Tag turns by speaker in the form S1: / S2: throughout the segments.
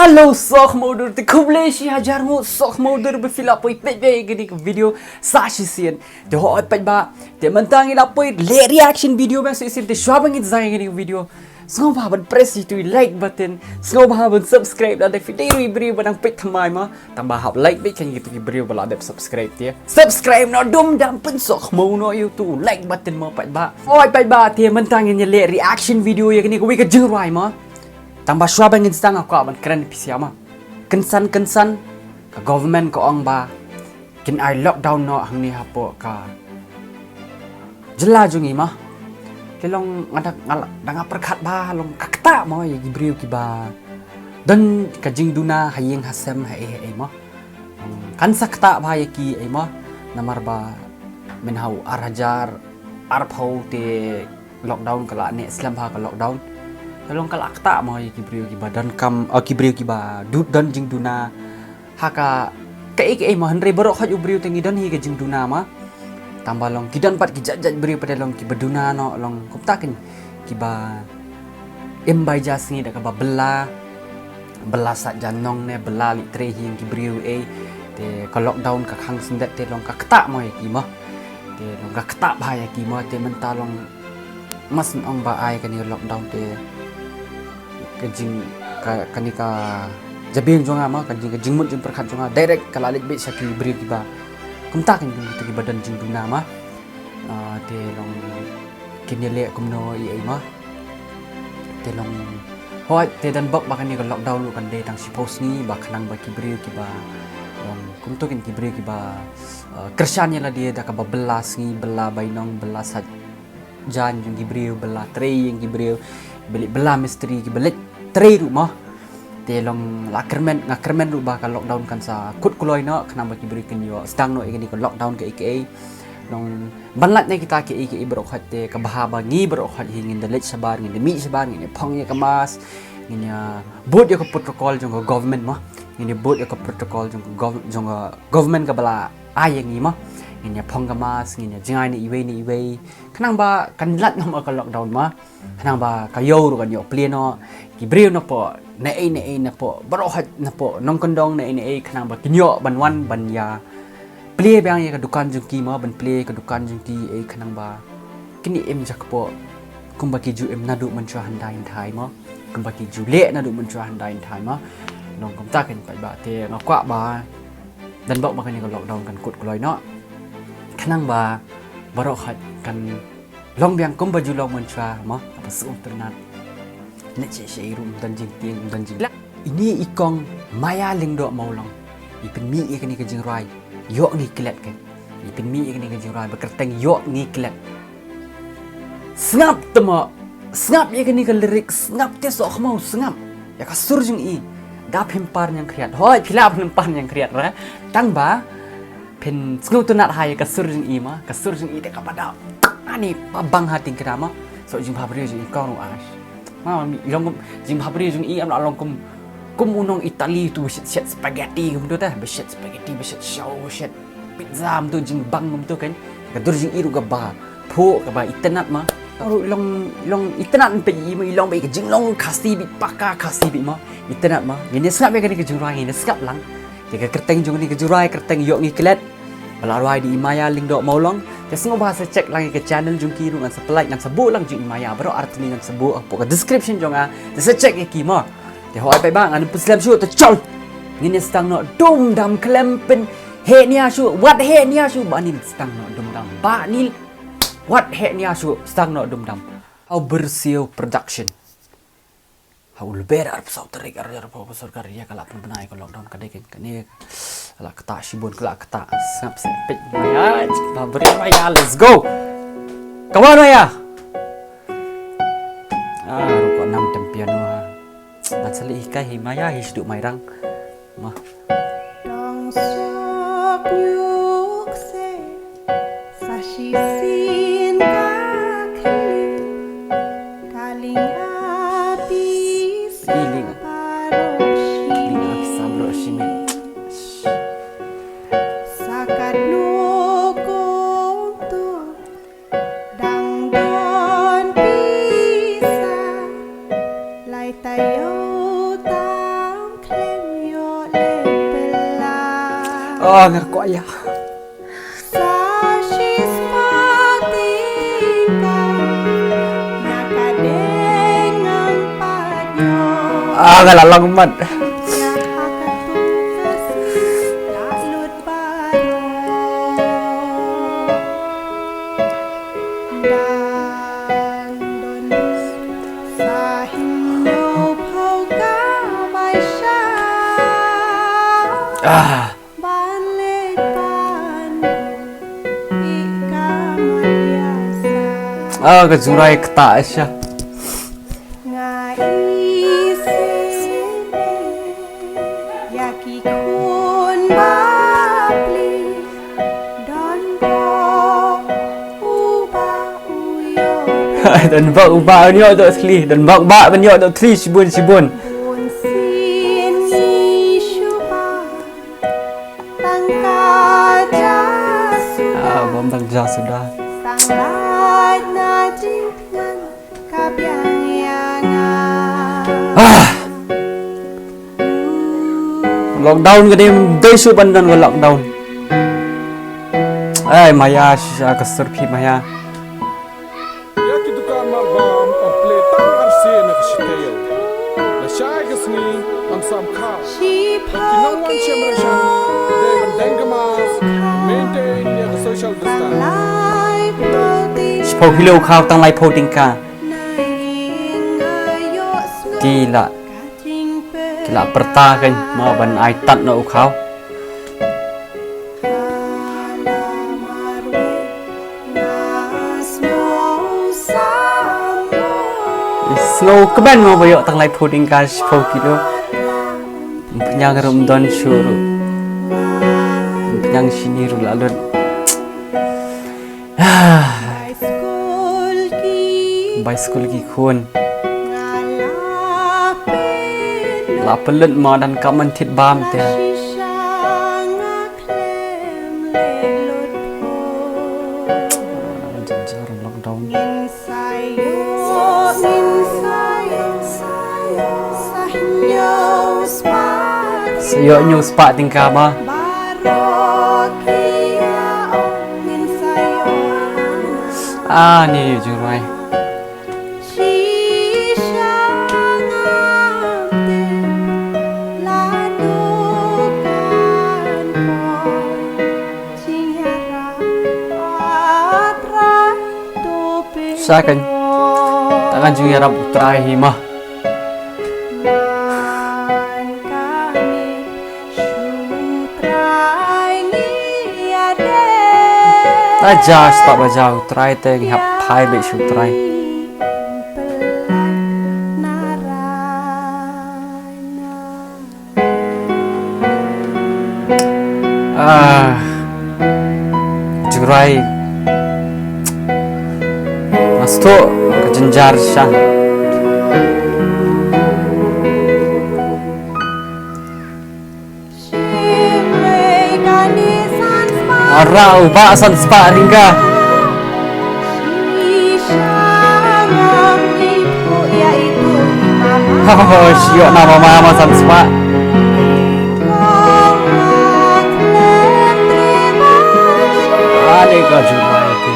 S1: Halo sok modul te KHUSLAI si hajar mo sok modul befila poi pet gini video sashi sien te ho pet ba te mentang ila poi le reaction video ba sien te shwabang it zai gini video semua bahaban press itu like button semua bahaban subscribe dan video beri badang pet thamai ma tambah hab like be kan gitu beri bala dep subscribe dia subscribe no dum dam pen sok mo no YouTube like button mo pet ba oi pet ba te mentang ni le reaction video ya gini ko we ka JYLLA ma tambah syua bangin stang aku aman keren pisiama kensan ke government ko ong ba kin ai lockdown no hang ni hapo ka JYLLA jungi mah kelong ngadak danga perkat ba long kakta mo ya gibriu ki ba dan ka jingduna hayeng hasem hai mah kan sakta ba ya ki ai mah namar ba menhau arhajar arphau te lockdown kala ne islam ba ka lockdown Kalong kalakta mo kibriu kiba dan kam kibriu kiba dut dan jingduna haka kai mo henry baroh haj ubriu tengi dan hi ke jingduna ma tambah long kidan pat kijajaj briu pada long kibaduna no long kuptakin kiba embai jasni da ka bela sat janong ne bela li tre hi kibriu te ka lockdown ka khang sendet te long ka kta mo ki ma te long ka kta ba ya ki mo te mentalong mas ong ba ai kan lockdown te kajing kanika jabin jonga ma kajing jingmut jing perkhat jonga direct kalalik be saki beri kiba kumta kan gitu ki badan jing duna ma te long kinele kumno i ma te long hoi te dan bok bakan ni lockdown lu kan de tang suppose ni ba khanang ba ki beri kiba long kumto kin ki beri kiba kersyanya la dia da ka belas ni bela bainong bela sat jan jing ki beri bela tre yang ki beri beli bela misteri ki belit tre rumah telong ngakermen rubah ka lockdown kan sa kut kuloi no kenapa ki beri ken yo stang no igani ko lockdown ke ike long banlat ne kita ke ike brok hatte ka bahaba ngi brok hat hingin delit sabar ngin demi sabar ngin phong ye kemas ngin ya bot ye ko protocol jong government ma ngin bot ye ko protocol jong government ka bala ai ngi ma ngin ya phong kemas ngin ya jingai ni iwe kenang ba kan lat no ka lockdown ma kenang ba ka yo ru kan yo plien no kibriu na po na po barohat na po nong kondong na kenang ba kinyo banwan banya play bang ya ka dukan jung ki ma ban play ka dukan jung ti kenang ba kini em jak po kumba ki ju em na du MYNSHWA handai thai ma kumba ki ju le na du MYNSHWA handai thai ma nong kom ta kan ba te ngakwa ba dan bok ba kan ka lockdown kan kut kloi no kenang ba barohat kan long biang kumba ju long MYNSHWA ma apa su ternat nak cek rum dan jing tiang dan jing ini ikong maya Lyngdoh Mawlong ipin mi ikani ke jing rwai ïOH NGI KLET kan ipin mi ikani ke jing rwai bekerteng ïOH NGI KLET snap temo snap ikani ke lirik snap te sok mau snap ya kasur jing i da pimpar yang kriat hoi pilap pimpar yang kriat ra tang ba pen sngu tunat hai kasur jing i ma kasur jing i te kapada ani pabang hati kerama so jing pabri jing ikong as long jing habri jung i am long kum unong Itali tu shit spaghetti kum tu tah shit spaghetti shit show shit pizza tu jing bang tu kan kadur jing i ru ga ba pho ka ba internet ma long internet pe i ma long ba ka jing long kasi bi paka kasi bi ma internet ma ni snap be ka ni ka jing rai ni snap lang ke kerteng jung ni ka jurai kerteng ïOH NGI KLET bala rai di maya Lyngdoh Mawlong te semua bahasa cek lagi ke channel jung ki dengan like dan sebut lang jung maya baru arti dengan sebut apa ke description jung te cek ke ki ma te hoi pai bang an puslam shu te chol ngin stang no dum dam klempen he nia shu what he nia shu ba ni stang no dum dam ba ni what he nia shu stang no dum dam how bersih production how lebih ar pesau terik ar profesor karya kala penai ko lockdown kadai kan ni ala kata shibun kala kata sap sepit maya beri maya let's go kawan maya ruko nam tem piano dan seli ikai maya hidup mairang mah dong sok nyuk se sashi sin kakli kaling api tayo tam Oh, ngaku ayah. Ah, ngalalang mat. Ah. Ah, kejurai ketak Aisyah. Dan bak ubah ni ada sekali dan bak banyak ada tri sibun. Ah, bom tangja sudah. Ah. Lockdown ke dia desu bandan ke lockdown. Ay Maya keserpi Maya. Sepuluh kilo kau tang lai po tingka. Gila pertahan mau ban ai tat no kau. Snow keban mau bayok tang lai po tingka 10 kilo. Penyang Ramadan syuru. Penyang sini rulalun. Bicycle ki khun. La pelut ma dan kaman thit bam te. Janjar lockdown. Sayo nyu spa tingkah ba. Ah ni JYLLA. Sakan takkan juga harap terakhir mah. Aja stop aja try teng hap thai be shu try. JYLLA Masto kejenjar syah. Arau ba san spa ringga. Oh, siok nama mama san spa. Ada ke JYLLA itu.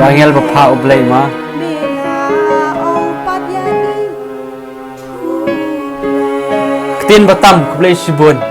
S1: Angel bapa ublay ma. Ketin batam ublay sibun.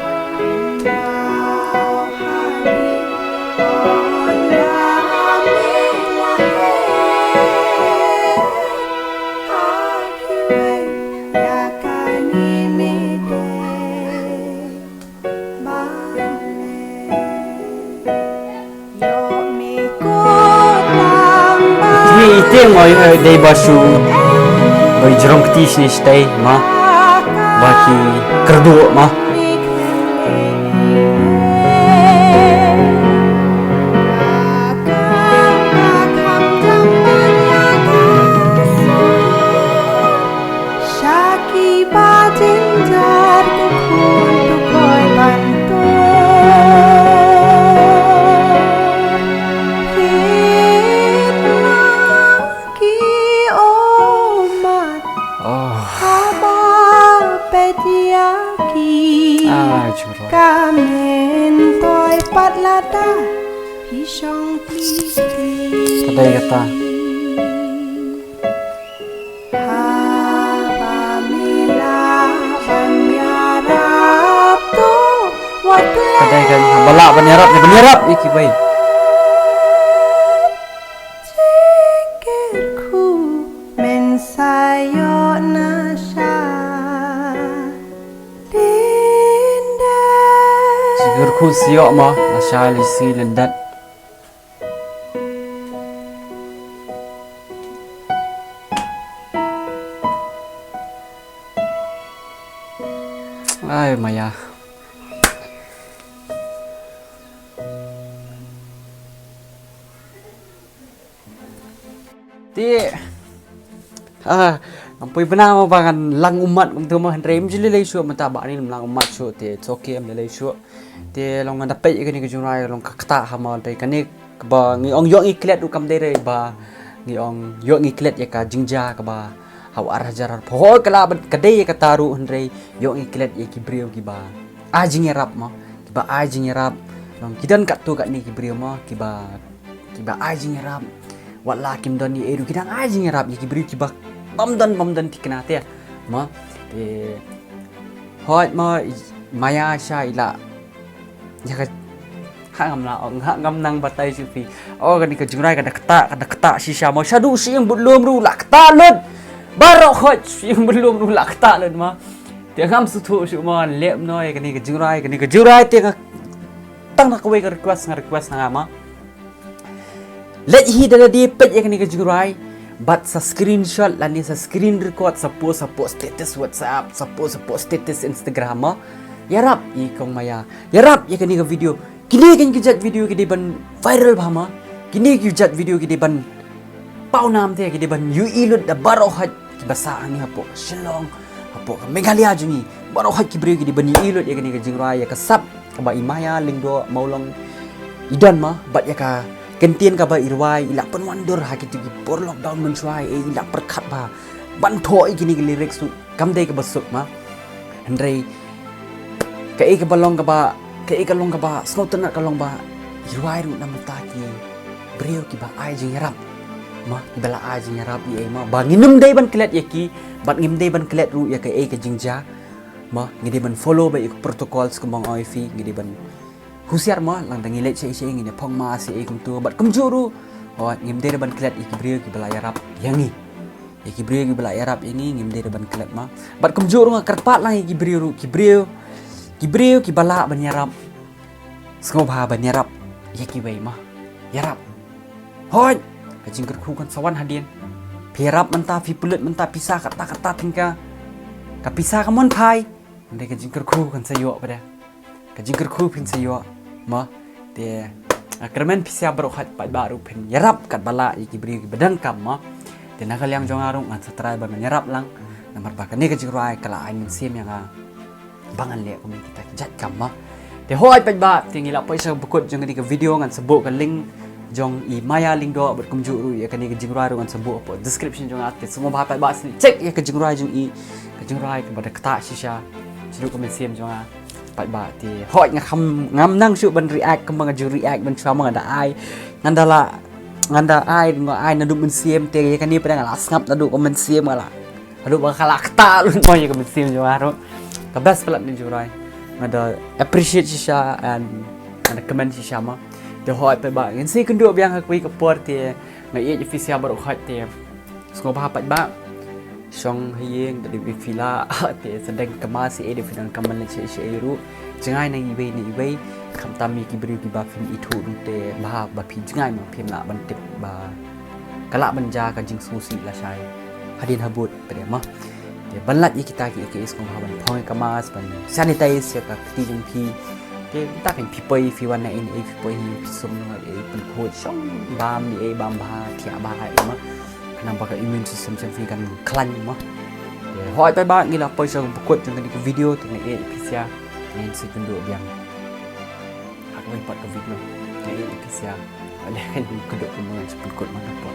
S1: Tiang moi day basu bagi jerong ketis ni stay ma bagi kerdu ma curang.
S2: Kamen toy pat lada pisong pliti.
S1: Kadai kata.
S2: Haba mila banyarap tu wakle.
S1: Kadai kan bala banyarap iki baik.
S2: Cikirku mensayo nasya dinda.
S1: Cikirku siok mah nasya lisi lendat. Ay Maya. Ampoi benar mau bangan lang umat untuk mah rem jeli lei syuk mata ba ni lang umat syuk te choke am lei syuk te long ngada pe ke ni ke junai long kata hama te kan ni ba ngi ong yo ngi klet u kam de re ba ngi ong yo ngi klet ya ka jingja ka ba haw arah jarar pho kala kadai ka taru hendrei yo ngi klet ya ki brio ki ba a jing rap ma ki ba a jing rap long kidan kat tu kat ni ki brio ma ki ba a jing rap wala kim don ni eru kidan a jing rap ya ki brio ki ba bamdan tikna te ma te hoi ma maya sha ila ya ka hangam la hangam nang batai sipi oh kan ka jingrai kada kata shisha ma shadu siang belum ru la kata lut baroh hoi siang belum ru la kata lut ma te ngam su thu su ma lep noi kan ka jingrai te ka tang nak we ka request nga ma let hi dala di pet ya kan ka jingrai but sa screenshot lani sa screen record sa post status WhatsApp sa post status Instagram mo yarap ikong maya yarap ya kani ka video kini kan kijat video kidi ban viral bhama kini kijat video kidi ban pau nam te kidi ban yu ilud da baroh hat basa ani hapo Shillong hapo Meghalaya jungi baroh hat kibri kidi ban yu ilud ya kani ka jingrai ya ka sap ka ba imaya Lyngdoh Mawlong idan ma bat ya ka Kentian ka ba rwai ila penwandur ha kitu ki por lockdown MYNSHWA ila perkat ba bantoi gini lirik su kamdai ka basuk ma hendrei ka ka balong ka ba snowten ka long ba rwai ru nam ta ki brio ki ba ai jing rap ma ibala ai jing rap ye ma ba nginum dai ban klet ye ki bat ngim dai ban klet ru ya ka jingja ma ngidi ban follow ba protocols kumbang oifi ngidi ban husiar ma lang dangi let sei ngine phong ma si kum tu bat kum juru oh ngim de ban klet iki brio ki bala yarap yangi iki brio ki bala yarap ini ngim de ban klet ma bat kum juru nga kerpat lang iki brio ki bala ban yarap skobha ban yarap iki wei ma yarap hoi ka jingker khu kan sawan hadien pirap menta fi pulut menta pisah kata tingka ka pisah ka mon phai ande ka jingker khu kan sayo pada ka jingker khu pin sayo ma te akramen pisya baroh hat pat baru pen yarap kat bala iki bri badan kam ma te nakal yang jong arung ngan satrai ban yarap lang nomor bakan ni ka jingrai kala ai MYNSHWA yang bangan le ko kita jat kam ma te hoi pat ba tingila paisa bukut jong ni ka video ngan sebut ka link jong i maya Lyngdoh ber kum juru ya kan ni ka jingrai ngan sebut apa description jong ate semua ba pat ba cek ya ka jingrai jong i ka jingrai ka bada kata shisha seru ko MYNSHWA jong pat ba ti hoi ngam nang su ban react kembang ju react ban chama ngada ai nganda ai nadu MYNSHWA te kan ni pada ngala ngap nadu ko MYNSHWA ngala adu ba khala kta lu mo ya ko MYNSHWA jo aro ka best pelat ni jurai ngada appreciate shisha and ngada comment shisha ma te hoi pat ba ngin si kundu biang ka kui ka por te ngai e official baru khat te sko ba pat ba Shong hieng dari fila te sedang kemasi ede finan kamal che ru jangai nang ibai kam tami ki bri ki ba fin itu te ba pi jangai ma phim la ban tip ba kala banja ka jing susi la shai hadin habut pada ma te banlat ye kita ki is ko ban phoi kamas ban sanitize ya ka ti jing pi te ta kan pi pai fi wan na in e pi pai pi sum na e pen ko shong bam ni e bam ba thia ba ai ma nampak immune system saya kan klan mah. Hoi pai ba ngila poi sa bukut dengan di video dengan episya dengan sekundo biang. Aku buat ke video. Dengan episya ada kan kedok kemudian sepukut mana pun.